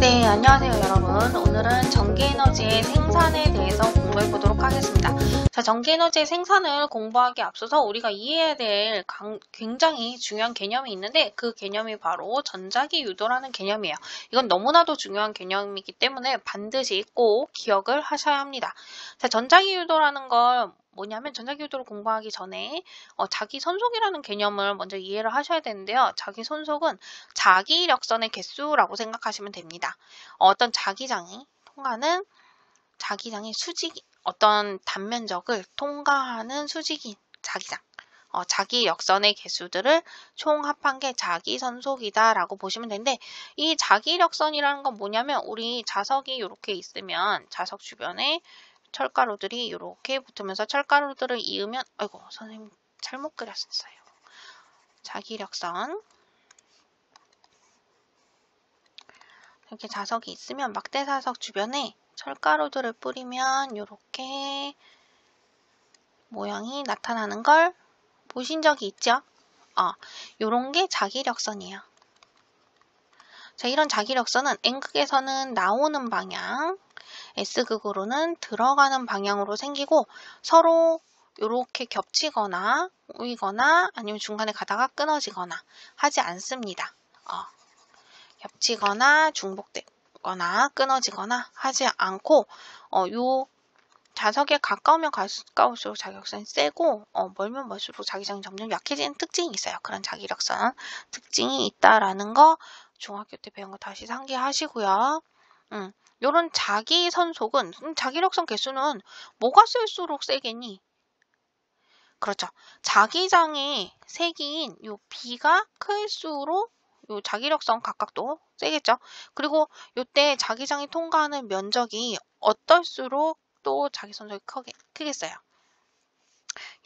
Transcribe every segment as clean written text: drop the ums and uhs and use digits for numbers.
네, 안녕하세요 여러분. 오늘은 전기에너지의 생산에 대해서 공부해 보도록 하겠습니다. 자, 전기에너지의 생산을 공부하기에 앞서서 우리가 이해해야 될 굉장히 중요한 개념이 있는데 그 개념이 바로 전자기 유도라는 개념이에요. 이건 너무나도 중요한 개념이기 때문에 반드시 꼭 기억을 하셔야 합니다. 자, 전자기 유도라는 걸 뭐냐면 전자기 유도를 공부하기 전에 자기 선속이라는 개념을 먼저 이해를 하셔야 되는데요. 자기 선속은 자기력선의 개수라고 생각하시면 됩니다. 어떤 자기장이 통과하는 자기장의 수직 어떤 단면적을 통과하는 수직인 자기장 자기력선의 개수들을 총합한 게 자기선속이다라고 보시면 되는데 이 자기력선이라는 건 뭐냐면 우리 자석이 이렇게 있으면 자석 주변에 철가루들이 이렇게 붙으면서 철가루들을 이으면 아이고 선생님 잘못 그렸어요. 자기력선 이렇게 자석이 있으면 막대자석 주변에 철가루들을 뿌리면 이렇게 모양이 나타나는 걸 보신 적이 있죠? 요런 게 자기력선이에요. 자, 이런 자기력선은 N극에서는 나오는 방향, S극으로는 들어가는 방향으로 생기고 서로 이렇게 겹치거나 꼬이거나 아니면 중간에 가다가 끊어지거나 하지 않습니다. 겹치거나 중복되거나 끊어지거나 하지 않고 요 자석에 가까우면 가까울수록 자기력선이 세고 멀면 멀수록 자기장이 점점 약해지는 특징이 있어요. 그런 자기력선 특징이 있다라는 거 중학교 때 배운 거 다시 상기하시고요. 요런 자기선속은 자기력선 개수는 뭐가 쓸수록 세겠니? 그렇죠. 자기장의 색인 요 B가 클수록 요 자기력선 각각도 세겠죠. 그리고 요때 자기장이 통과하는 면적이 어떨수록 또 자기선속이 크겠어요.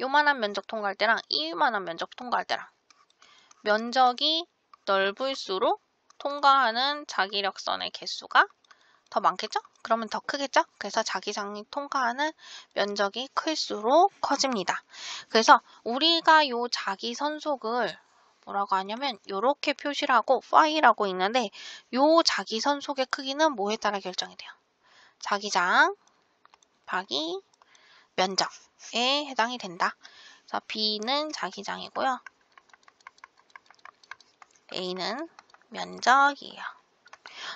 요만한 면적 통과할 때랑 이만한 면적 통과할 때랑 면적이 넓을수록 통과하는 자기력선의 개수가 더 많겠죠? 그러면 더 크겠죠? 그래서 자기장이 통과하는 면적이 클수록 커집니다. 그래서 우리가 요 자기선속을 뭐라고 하냐면 요렇게 표시를 하고 파이라고 있는데 요 자기선속의 크기는 뭐에 따라 결정이 돼요? 자기장 박이 면적에 해당이 된다. 그래서 B는 자기장이고요. A는 면적이에요.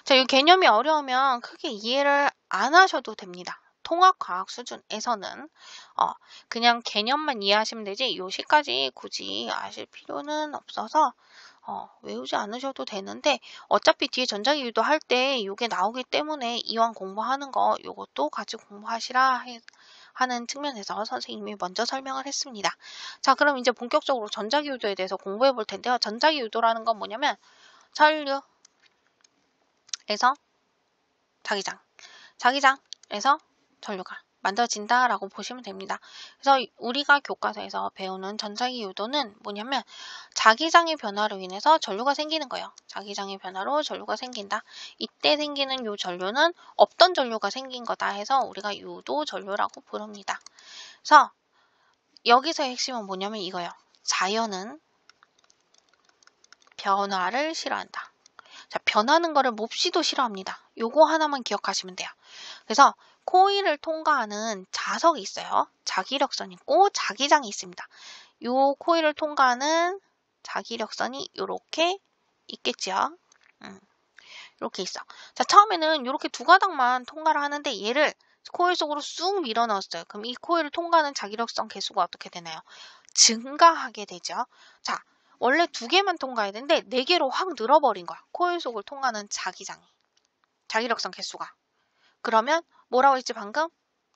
자, 이 개념이 어려우면 크게 이해를 안 하셔도 됩니다. 통합과학 수준에서는 그냥 개념만 이해하시면 되지 요시까지 굳이 아실 필요는 없어서 외우지 않으셔도 되는데 어차피 뒤에 전자기 유도할 때 이게 나오기 때문에 이왕 공부하는 거 요것도 같이 공부하시라 하는 측면에서 선생님이 먼저 설명을 했습니다. 자, 그럼 이제 본격적으로 전자기 유도에 대해서 공부해 볼 텐데요. 전자기 유도라는 건 뭐냐면 전류에서 자기장에서 전류가 만들어진다라고 보시면 됩니다. 그래서 우리가 교과서에서 배우는 전자기 유도는 뭐냐면 자기장의 변화로 인해서 전류가 생기는 거예요. 자기장의 변화로 전류가 생긴다. 이때 생기는 요 전류는 없던 전류가 생긴 거다 해서 우리가 유도 전류라고 부릅니다. 그래서 여기서의 핵심은 뭐냐면 이거예요. 자연은 변화를 싫어한다. 자, 변하는 거를 몹시도 싫어합니다. 요거 하나만 기억하시면 돼요. 그래서 코일을 통과하는 자석이 있어요. 자기력선이 있고 자기장이 있습니다. 요 코일을 통과하는 자기력선이 요렇게 있겠죠. 이렇게 있어. 자, 처음에는 이렇게 두 가닥만 통과를 하는데 얘를 코일 속으로 쑥 밀어 넣었어요. 그럼 이 코일을 통과하는 자기력선 개수가 어떻게 되나요? 증가하게 되죠. 자, 원래 두 개만 통과해야 되는데 네 개로 확 늘어버린 거야. 코일 속을 통과하는 자기력선 개수가. 그러면 뭐라고 했지 방금?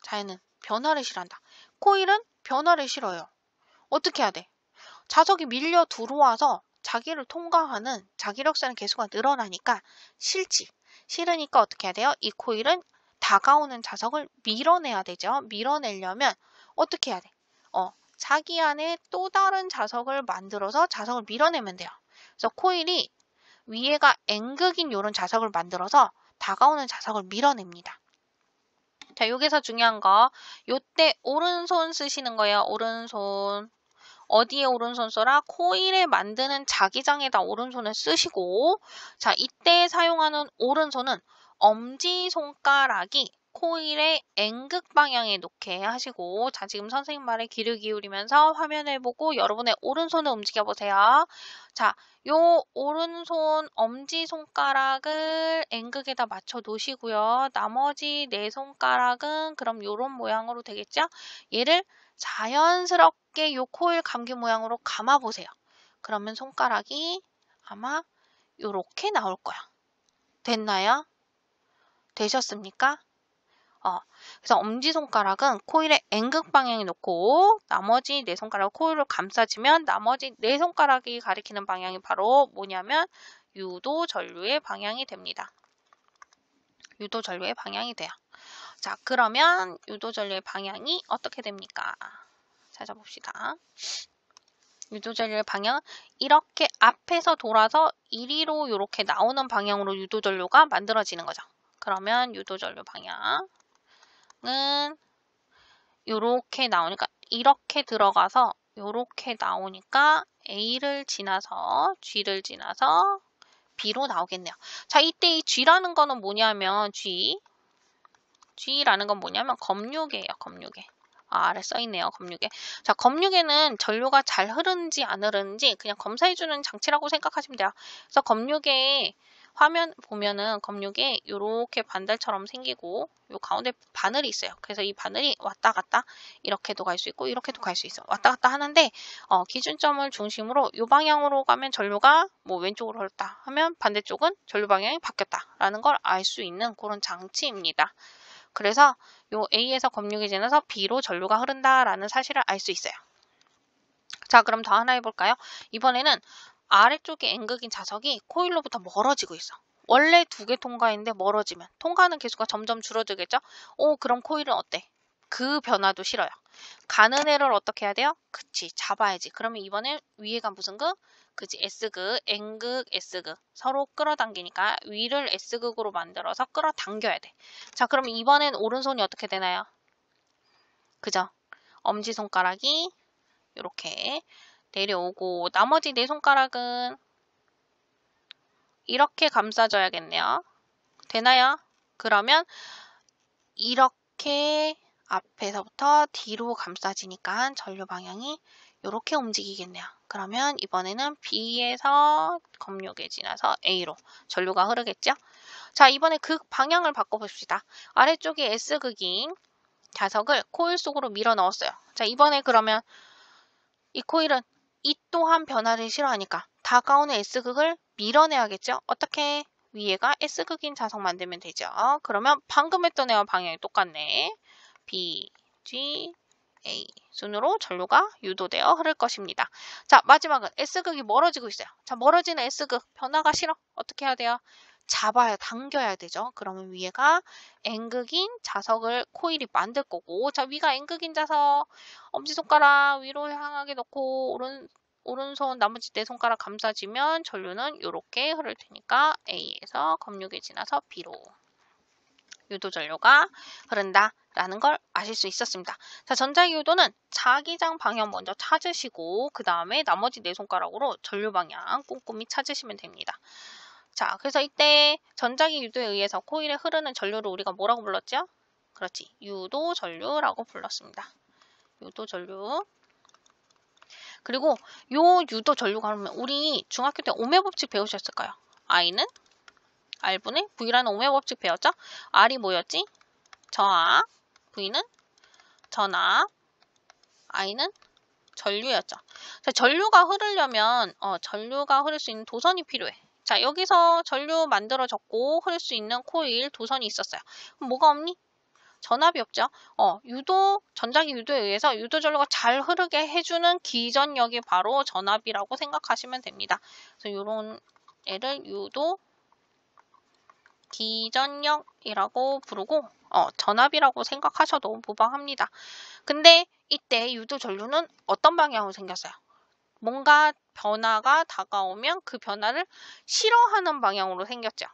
자연은 변화를 싫어한다. 코일은 변화를 싫어요. 어떻게 해야 돼? 자석이 밀려 들어와서 자기를 통과하는 자기력선의 개수가 늘어나니까 싫으니까 어떻게 해야 돼요? 이 코일은 다가오는 자석을 밀어내야 되죠. 밀어내려면 어떻게 해야 돼? 자기 안에 또 다른 자석을 만들어서 자석을 밀어내면 돼요. 그래서 코일이 위에가 N극인 이런 자석을 만들어서 다가오는 자석을 밀어냅니다. 자, 여기서 중요한 거 요때 오른손 쓰시는 거예요. 오른손 어디에 오른손 써라? 코일에 만드는 자기장에다 오른손을 쓰시고, 자, 이때 사용하는 오른손은 엄지손가락이 코일의 N극 방향에 놓게 하시고, 자, 지금 선생님 말에 귀를 기울이면서 화면을 보고 여러분의 오른손을 움직여 보세요. 자, 요 오른손 엄지손가락을 N극에다 맞춰 놓으시고요. 나머지 네 손가락은 그럼 요런 모양으로 되겠죠? 얘를 자연스럽게 요 코일 감기 모양으로 감아 보세요. 그러면 손가락이 아마 요렇게 나올 거야. 됐나요? 되셨습니까? 그래서 엄지손가락은 코일의 N극 방향에 놓고 나머지 네 손가락 코일을 감싸주면 나머지 네 손가락이 가리키는 방향이 바로 뭐냐면 유도전류의 방향이 됩니다. 유도전류의 방향이 돼요. 자, 그러면 유도전류의 방향이 어떻게 됩니까? 찾아봅시다. 유도전류의 방향은 이렇게 앞에서 돌아서 이리로 이렇게 나오는 방향으로 유도전류가 만들어지는 거죠. 그러면 유도전류 방향은 이렇게 나오니까 이렇게 들어가서 이렇게 나오니까 A를 지나서 G를 지나서 B로 나오겠네요. 자, 이때 이 G라는 거는 뭐냐면 G라는 건 뭐냐면 검육이에요. 검육에. 아래 써있네요. 검육에. 자, 검육에는 전류가 잘 흐르는지 안 흐르는지 그냥 검사해주는 장치라고 생각하시면 돼요. 그래서 검육에 화면 보면은 검육에 이렇게 반달처럼 생기고 요 가운데 바늘이 있어요. 그래서 이 바늘이 왔다 갔다 이렇게도 갈 수 있고 이렇게도 갈 수 있어. 왔다 갔다 하는데 기준점을 중심으로 요 방향으로 가면 전류가 뭐 왼쪽으로 흐르다 하면 반대쪽은 전류 방향이 바뀌었다라는 걸 알 수 있는 그런 장치입니다. 그래서 요 A에서 검육이 지나서 B로 전류가 흐른다라는 사실을 알 수 있어요. 자, 그럼 더 하나 해볼까요? 이번에는 아래쪽에 N극인 자석이 코일로부터 멀어지고 있어. 원래 2개 통과인데 멀어지면 통과하는 개수가 점점 줄어들겠죠? 그럼 코일은 어때? 그 변화도 싫어요. 가는 애를 어떻게 해야 돼요? 그치, 잡아야지. 그러면 이번엔 위에가 무슨 극? 그치, S극, N극, S극. 서로 끌어당기니까 위를 S극으로 만들어서 끌어당겨야 돼. 자, 그럼 이번엔 오른손이 어떻게 되나요? 그죠? 엄지손가락이 이렇게 내려오고 나머지 네 손가락은 이렇게 감싸줘야겠네요. 되나요? 그러면 이렇게 앞에서부터 뒤로 감싸지니까 전류 방향이 이렇게 움직이겠네요. 그러면 이번에는 B에서 검육에 지나서 A로 전류가 흐르겠죠? 자, 이번에 극 방향을 바꿔봅시다. 아래쪽에 S극인 자석을 코일 속으로 밀어 넣었어요. 자, 이번에 그러면 이 코일은 이 또한 변화를 싫어하니까 다가오는 S극을 밀어내야겠죠? 어떻게? 위에가 S극인 자석 만들면 되죠. 그러면 방금 했던 애와 방향이 똑같네. B, G, A 순으로 전류가 유도되어 흐를 것입니다. 자, 마지막은 S극이 멀어지고 있어요. 자, 멀어지는 S극 변화가 싫어. 어떻게 해야 돼요? 잡아야, 당겨야 되죠. 그러면 위에가 N극인 자석을 코일이 만들 거고, 자, 위가 N극인 자석 엄지손가락 위로 향하게 놓고 오른손 나머지 네 손가락 감싸주면 전류는 이렇게 흐를 테니까 A에서 검육에 지나서 B로 유도전류가 흐른다라는 걸 아실 수 있었습니다. 자, 전자기 유도는 자기장 방향 먼저 찾으시고 그 다음에 나머지 네 손가락으로 전류 방향 꼼꼼히 찾으시면 됩니다. 자, 그래서 이때 전자기 유도에 의해서 코일에 흐르는 전류를 우리가 뭐라고 불렀죠? 그렇지, 유도전류라고 불렀습니다. 유도전류. 그리고 요 유도전류가 그러면 우리 중학교 때 오메 법칙 배우셨을까요? I는 R분의 V라는 오메 법칙 배웠죠? R이 뭐였지? 저압, V는 전압, I는 전류였죠. 자, 전류가 흐르려면 전류가 흐를 수 있는 도선이 필요해. 자, 여기서 전류 만들어졌고 흐를 수 있는 코일 도선이 있었어요. 그럼 뭐가 없니? 전압이 없죠. 전자기 유도에 의해서 유도전류가 잘 흐르게 해주는 기전력이 바로 전압이라고 생각하시면 됩니다. 그래서 이런 애를 유도 기전력이라고 부르고 전압이라고 생각하셔도 무방합니다. 근데 이때 유도전류는 어떤 방향으로 생겼어요? 뭔가 변화가 다가오면 그 변화를 싫어하는 방향으로 생겼죠.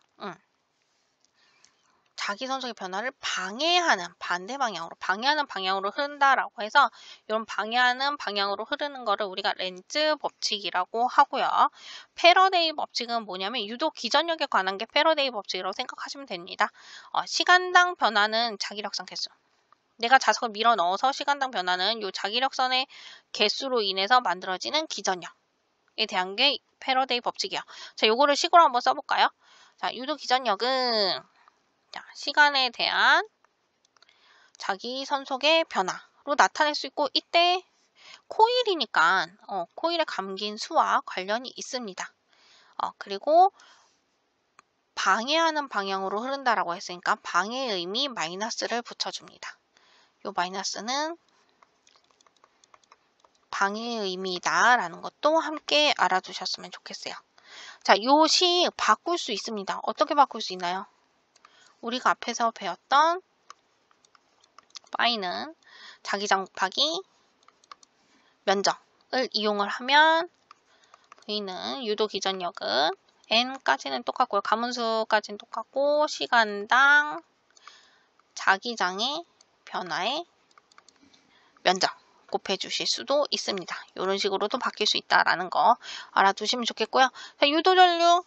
자기 선속의 변화를 방해하는 방해하는 방향으로 흐른다라고 해서 이런 방해하는 방향으로 흐르는 거를 우리가 렌즈 법칙이라고 하고요. 패러데이 법칙은 뭐냐면 유도 기전력에 관한 게 패러데이 법칙이라고 생각하시면 됩니다. 시간당 변화는 자기력선 개수. 내가 자석을 밀어 넣어서 시간당 변화는 이 자기력선의 개수로 인해서 만들어지는 기전력에 대한 게 패러데이 법칙이야. 자, 요거를 식으로 한번 써볼까요? 자, 유도 기전력은 자, 시간에 대한 자기 선속의 변화로 나타낼 수 있고, 이때 코일이니까 코일에 감긴 수와 관련이 있습니다. 그리고 방해하는 방향으로 흐른다라고 했으니까 방해 의미 마이너스를 붙여줍니다. 이 마이너스는 방해의 의미다라는 것도 함께 알아두셨으면 좋겠어요. 자, 요 식 바꿀 수 있습니다. 어떻게 바꿀 수 있나요? 우리가 앞에서 배웠던 파이는 자기장 곱하기 면적을 이용을 하면 V는 유도 기전력은 N까지는 똑같고요. 가문수까지는 똑같고 시간당 자기장의 변화의 면적 곱해 주실 수도 있습니다. 이런 식으로도 바뀔 수 있다라는 거 알아두시면 좋겠고요. 자, 유도전류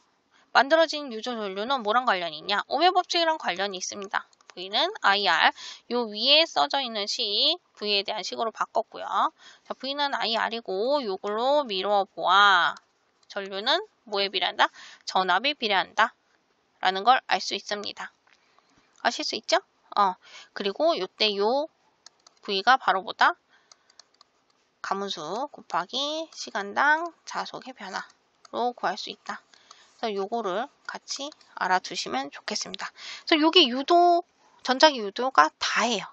만들어진 유도전류는 뭐랑 관련이 있냐? 오메 법칙이랑 관련이 있습니다. V는 IR 요 위에 써져 있는 식 V에 대한 식으로 바꿨고요. 자, V는 IR이고 요걸로 미루어 보아 전류는 뭐에 비례한다? 전압에 비례한다 라는 걸 알 수 있습니다. 아실 수 있죠? 그리고 요때 요 V가 바로 뭐다? 가문수 곱하기 시간당 자속의 변화로 구할 수 있다. 그래서 요거를 같이 알아두시면 좋겠습니다. 그래서 요게 유도, 전자기 유도가 다예요.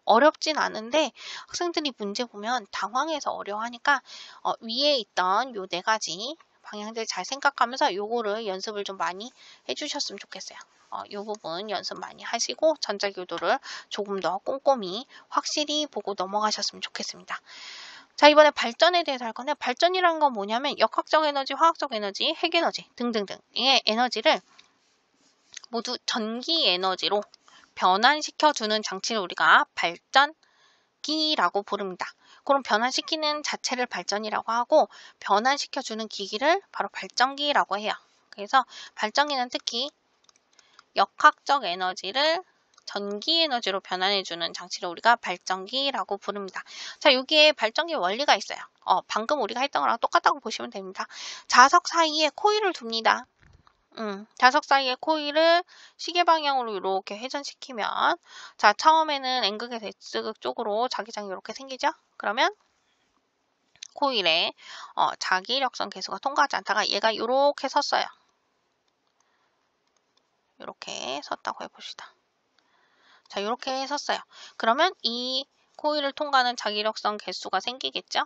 어렵진 않은데 학생들이 문제 보면 당황해서 어려워하니까 위에 있던 요 4가지 방향들 잘 생각하면서 요거를 연습을 좀 많이 해주셨으면 좋겠어요. 요 부분 연습 많이 하시고 전자기 유도를 조금 더 꼼꼼히 확실히 보고 넘어가셨으면 좋겠습니다. 자, 이번에 발전에 대해서 할 건데 발전이라는 건 뭐냐면 역학적 에너지, 화학적 에너지, 핵 에너지 등등등의 에너지를 모두 전기 에너지로 변환시켜주는 장치를 우리가 발전기라고 부릅니다. 그럼 변환시키는 자체를 발전이라고 하고 변환시켜주는 기기를 바로 발전기라고 해요. 그래서 발전기는 특히 역학적 에너지를 전기 에너지로 변환해주는 장치를 우리가 발전기라고 부릅니다. 자, 여기에 발전기 원리가 있어요. 방금 우리가 했던 거랑 똑같다고 보시면 됩니다. 자석 사이에 코일을 둡니다. 자석 사이에 코일을 시계 방향으로 이렇게 회전시키면 자, 처음에는 N극에서 S극 쪽으로 자기장이 이렇게 생기죠? 그러면 코일에 자기력선 개수가 통과하지 않다가 얘가 이렇게 섰어요. 이렇게 섰다고 해봅시다. 자, 이렇게 섰어요. 그러면 이 코일을 통과하는 자기력선 개수가 생기겠죠?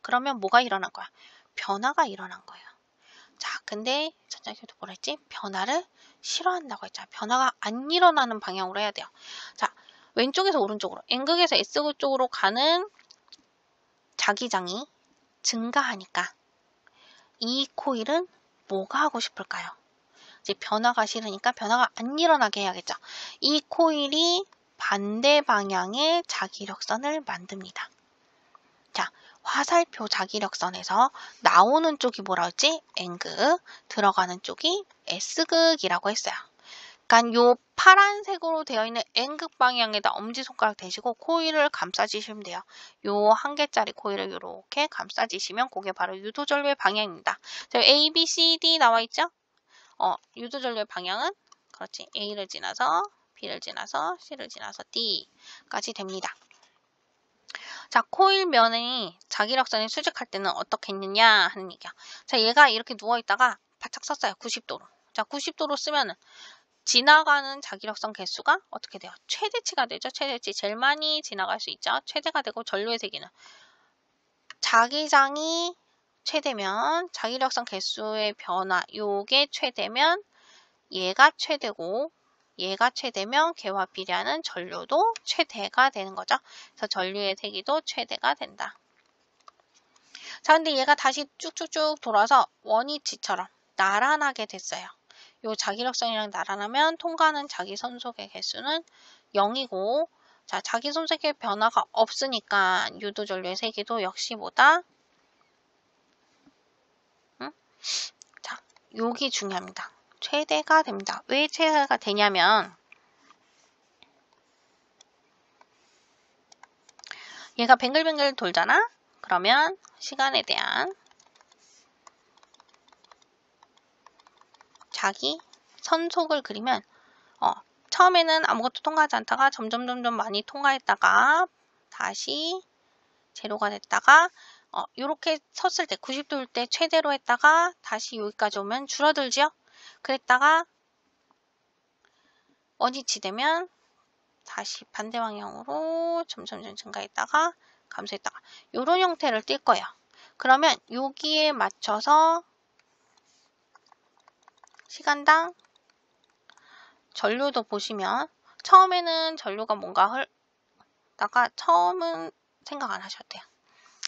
그러면 뭐가 일어난 거야? 변화가 일어난 거예요. 자, 근데 전자기도 뭐라 했지? 변화를 싫어한다고 했잖아. 변화가 안 일어나는 방향으로 해야 돼요. 자, 왼쪽에서 오른쪽으로, N극에서 S극 쪽으로 가는 자기장이 증가하니까 이 코일은 뭐가 하고 싶을까요? 이제 변화가 싫으니까 변화가 안 일어나게 해야겠죠. 이 코일이 반대 방향의 자기력선을 만듭니다. 자, 화살표 자기력선에서 나오는 쪽이 뭐라 했지? N극, 들어가는 쪽이 S극이라고 했어요. 그러니까 요 파란색으로 되어 있는 N극 방향에다 엄지손가락 대시고 코일을 감싸주시면 돼요. 요 1개짜리 코일을 이렇게 감싸주시면 그게 바로 유도전류의 방향입니다. 자, A, B, C, D 나와 있죠? 유도전류의 방향은 그렇지. A를 지나서 B를 지나서 C를 지나서 D까지 됩니다. 자, 코일 면이 자기력선이 수직할 때는 어떻게 했느냐 하는 얘기야. 자, 얘가 이렇게 누워있다가 바짝 섰어요. 90도로. 자, 90도로 쓰면은 지나가는 자기력선 개수가 어떻게 돼요? 최대치가 되죠. 최대치. 제일 많이 지나갈 수 있죠. 최대가 되고 전류의 세기는 자기장이 최대면 자기력선 개수의 변화 요게 최대면 얘가 최대고 얘가 최대면 걔와 비례하는 전류도 최대가 되는 거죠. 그래서 전류의 세기도 최대가 된다. 자, 근데 얘가 다시 쭉쭉쭉 돌아서 원위치처럼 나란하게 됐어요. 요 자기력선이랑 나란하면 통과하는 자기 선속의 개수는 0이고, 자, 자기 선속의 변화가 없으니까 유도전류의 세기도 역시 뭐다? 응? 자, 여기 중요합니다. 최대가 됩니다. 왜 최대가 되냐면 얘가 뱅글뱅글 돌잖아? 그러면 시간에 대한 자기 선속을 그리면 처음에는 아무것도 통과하지 않다가 점점 많이 통과했다가 다시 제로가 됐다가 이렇게 섰을 때 90도일 때 최대로 했다가 다시 여기까지 오면 줄어들죠. 그랬다가 원위치 되면 다시 반대 방향으로 점점 증가했다가 감소했다가 이런 형태를 띌 거예요. 그러면 여기에 맞춰서 시간당 전류도 보시면 처음에는 전류가 뭔가 흘다가 처음은 생각 안 하셔도 돼요.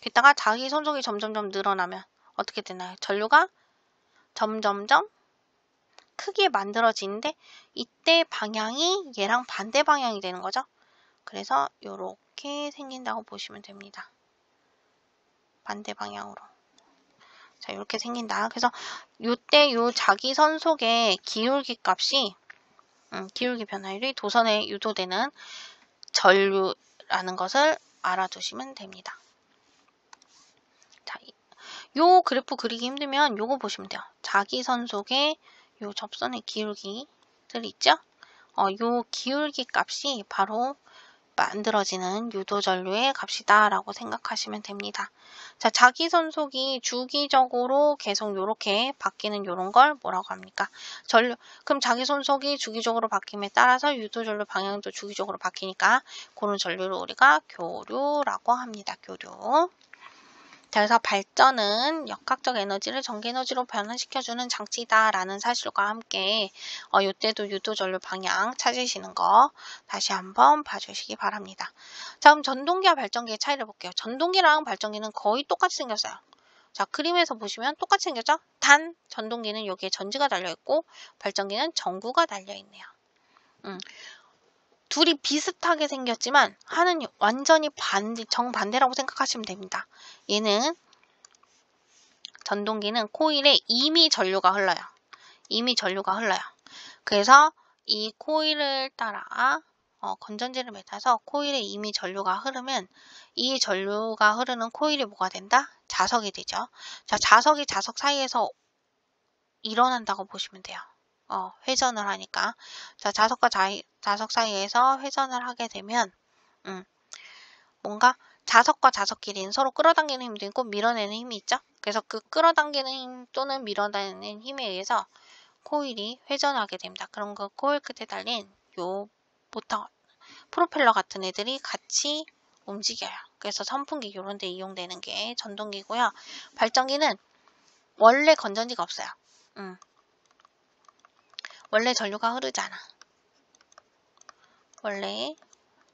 그랬다가 자기 선속이 점점 늘어나면 어떻게 되나요? 전류가 점점점 크게 만들어지는데 이때 방향이 얘랑 반대 방향이 되는 거죠. 그래서 이렇게 생긴다고 보시면 됩니다. 반대 방향으로. 자, 이렇게 생긴다. 그래서 이때 요 자기 선속의 기울기 값이 기울기 변화율이 도선에 유도되는 전류라는 것을 알아두시면 됩니다. 자, 요 그래프 그리기 힘들면 요거 보시면 돼요. 자기 선속의 요 접선의 기울기들 있죠? 요 기울기 값이 바로 만들어지는 유도전류의 값이다 라고 생각하시면 됩니다. 자, 자기 선속이 주기적으로 계속 이렇게 바뀌는 요런 걸 뭐라고 합니까? 그럼 자기 선속이 주기적으로 바뀜에 따라서 유도전류 방향도 주기적으로 바뀌니까 그런 전류를 우리가 교류라고 합니다. 교류. 자, 그래서 발전은 역학적 에너지를 전기 에너지로 변환시켜주는 장치다라는 사실과 함께 이때도 유도전류 방향 찾으시는 거 다시 한번 봐주시기 바랍니다. 자, 그럼 전동기와 발전기의 차이를 볼게요. 전동기랑 발전기는 거의 똑같이 생겼어요. 자, 그림에서 보시면 똑같이 생겼죠? 단 전동기는 여기에 전지가 달려있고 발전기는 전구가 달려있네요. 둘이 비슷하게 생겼지만 하는 완전히 정반대라고 생각하시면 됩니다. 얘는 전동기는 코일에 이미 전류가 흘러요. 그래서 이 코일을 따라 건전지를 매타서 코일에 이미 전류가 흐르면 이 전류가 흐르는 코일이 뭐가 된다? 자석이 되죠. 자, 자석이 자석 사이에서 일어난다고 보시면 돼요. 회전을 하니까. 자, 자석과 자석 사이에서 회전을 하게 되면 뭔가 자석과 자석끼리는 서로 끌어당기는 힘도 있고 밀어내는 힘이 있죠. 그래서 그 끌어당기는 힘 또는 밀어내는 힘에 의해서 코일이 회전하게 됩니다. 그럼 그 코일 끝에 달린 요 모터, 프로펠러 같은 애들이 같이 움직여요. 그래서 선풍기 이런 데 이용되는 게 전동기고요. 발전기는 원래 건전지가 없어요. 원래 전류가 흐르잖아. 원래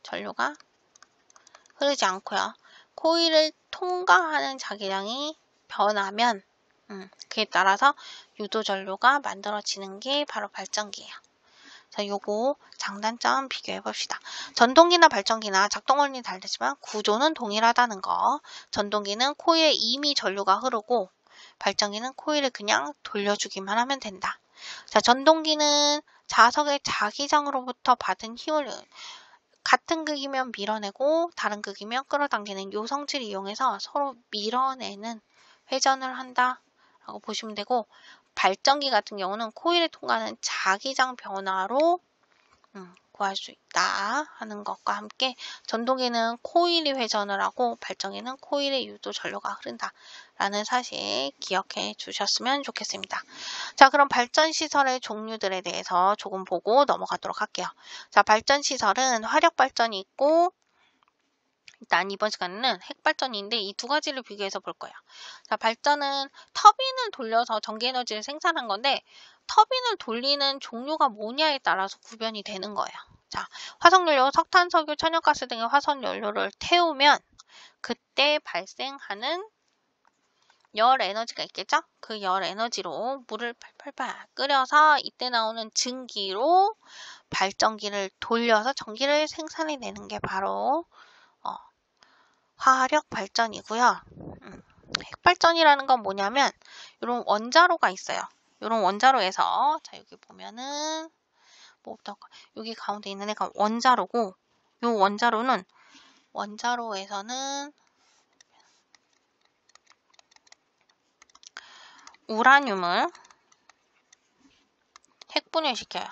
전류가 흐르지 않고요. 코일을 통과하는 자기량이 변하면 그에 따라서 유도전류가 만들어지는 게 바로 발전기예요. 자, 요거 장단점 비교해 봅시다. 전동기나 발전기나 작동 원리는 다르지만 구조는 동일하다는 거. 전동기는 코일에 이미 전류가 흐르고 발전기는 코일을 그냥 돌려주기만 하면 된다. 자, 전동기는 자석의 자기장으로부터 받은 힘을 같은 극이면 밀어내고 다른 극이면 끌어당기는 요 성질을 이용해서 서로 밀어내는 회전을 한다 라고 보시면 되고, 발전기 같은 경우는 코일에 통과하는 자기장 변화로 구할 수 있다 하는 것과 함께 전동기는 코일이 회전을 하고 발전기는 코일의 유도 전류가 흐른다 라는 사실 기억해 주셨으면 좋겠습니다. 자, 그럼 발전시설의 종류들에 대해서 조금 보고 넘어가도록 할게요. 자, 발전시설은 화력발전이 있고, 일단 이번 시간에는 핵발전인데 이 두 가지를 비교해서 볼 거예요. 자, 발전은 터빈을 돌려서 전기에너지를 생산한 건데 터빈을 돌리는 종류가 뭐냐에 따라서 구별이 되는 거예요. 자, 화석연료, 석탄, 석유, 천연가스 등의 화석연료를 태우면 그때 발생하는 열 에너지가 있겠죠? 그 열 에너지로 물을 팔팔팔 끓여서 이때 나오는 증기로 발전기를 돌려서 전기를 생산해내는 게 바로 화력 발전이고요. 핵발전이라는 건 뭐냐면 이런 원자로가 있어요. 이런 원자로에서 자 여기 보면은 뭐부터 여기 가운데 있는 애가 원자로고 이 원자로는 원자로에서는 우라늄을 핵분열시켜요.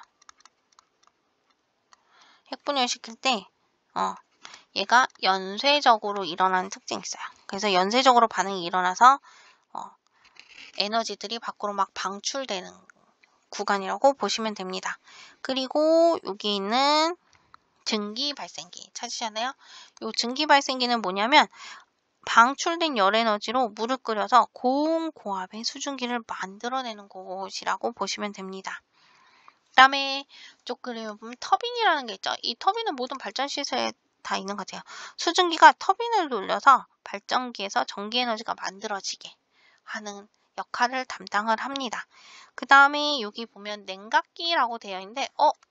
핵분열시킬 때 얘가 연쇄적으로 일어나는 특징이 있어요. 그래서 연쇄적으로 반응이 일어나서 에너지들이 밖으로 막 방출되는 구간이라고 보시면 됩니다. 그리고 여기 있는 증기 발생기 찾으셨나요? 이 증기 발생기는 뭐냐면 방출된 열 에너지로 물을 끓여서 고온고압의 수증기를 만들어내는 곳이라고 보시면 됩니다. 그 다음에 쪽 그림을 보면 터빈이라는 게 있죠. 이 터빈은 모든 발전 시설에 다 있는 것 같아요. 수증기가 터빈을 돌려서 발전기에서 전기 에너지가 만들어지게 하는 역할을 담당을 합니다. 그 다음에 여기 보면 냉각기라고 되어 있는데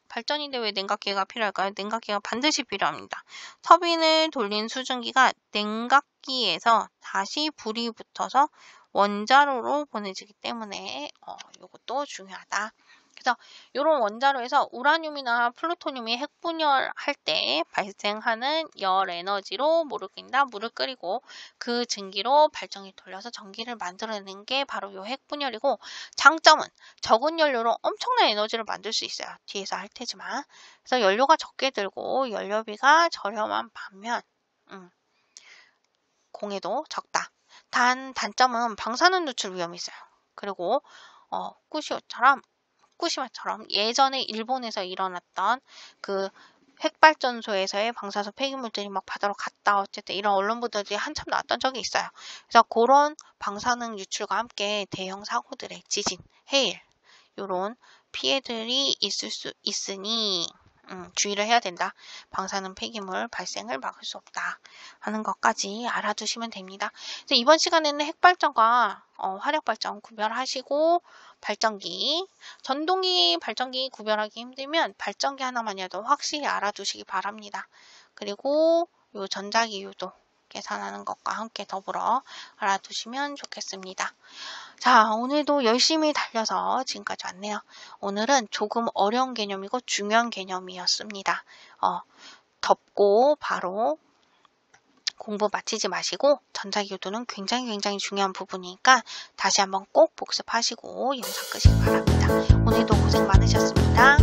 발전인데 왜 냉각기가 필요할까요? 냉각기가 반드시 필요합니다. 터빈을 돌린 수증기가 냉각기에서 다시 불이 붙어서 원자로로 보내지기 때문에 이것도 중요하다. 그래서 이런 원자로에서 우라늄이나 플루토늄이 핵분열할 때 발생하는 열 에너지로 물을 끓인다. 물을 끓이고 그 증기로 발전기 돌려서 전기를 만들어내는 게 바로 이 핵분열이고 장점은 적은 연료로 엄청난 에너지를 만들 수 있어요. 뒤에서 할 테지만. 그래서 연료가 적게 들고 연료비가 저렴한 반면 공해도 적다. 단점은 방사능 누출 위험이 있어요. 그리고 후쿠시마처럼 예전에 일본에서 일어났던 그 핵발전소에서의 방사선 폐기물들이 막 바다로 갔다 어쨌든 이런 언론 보도들이 한참 나왔던 적이 있어요. 그래서 그런 방사능 유출과 함께 대형 사고들의 지진, 해일 이런 피해들이 있을 수 있으니 주의를 해야 된다. 방사능 폐기물 발생을 막을 수 없다 하는 것까지 알아두시면 됩니다. 그래서 이번 시간에는 핵발전과 화력발전 구별하시고 발전기, 전동기 발전기 구별하기 힘들면 발전기 하나만이라도 확실히 알아두시기 바랍니다. 그리고 요 전자기유도 계산하는 것과 함께 더불어 알아두시면 좋겠습니다. 자, 오늘도 열심히 달려서 지금까지 왔네요. 오늘은 조금 어려운 개념이고 중요한 개념이었습니다. 덮고 바로 공부 마치지 마시고 전자기유도는 굉장히 중요한 부분이니까 다시 한번 꼭 복습하시고 영상 끄시기 바랍니다. 오늘도 고생 많으셨습니다.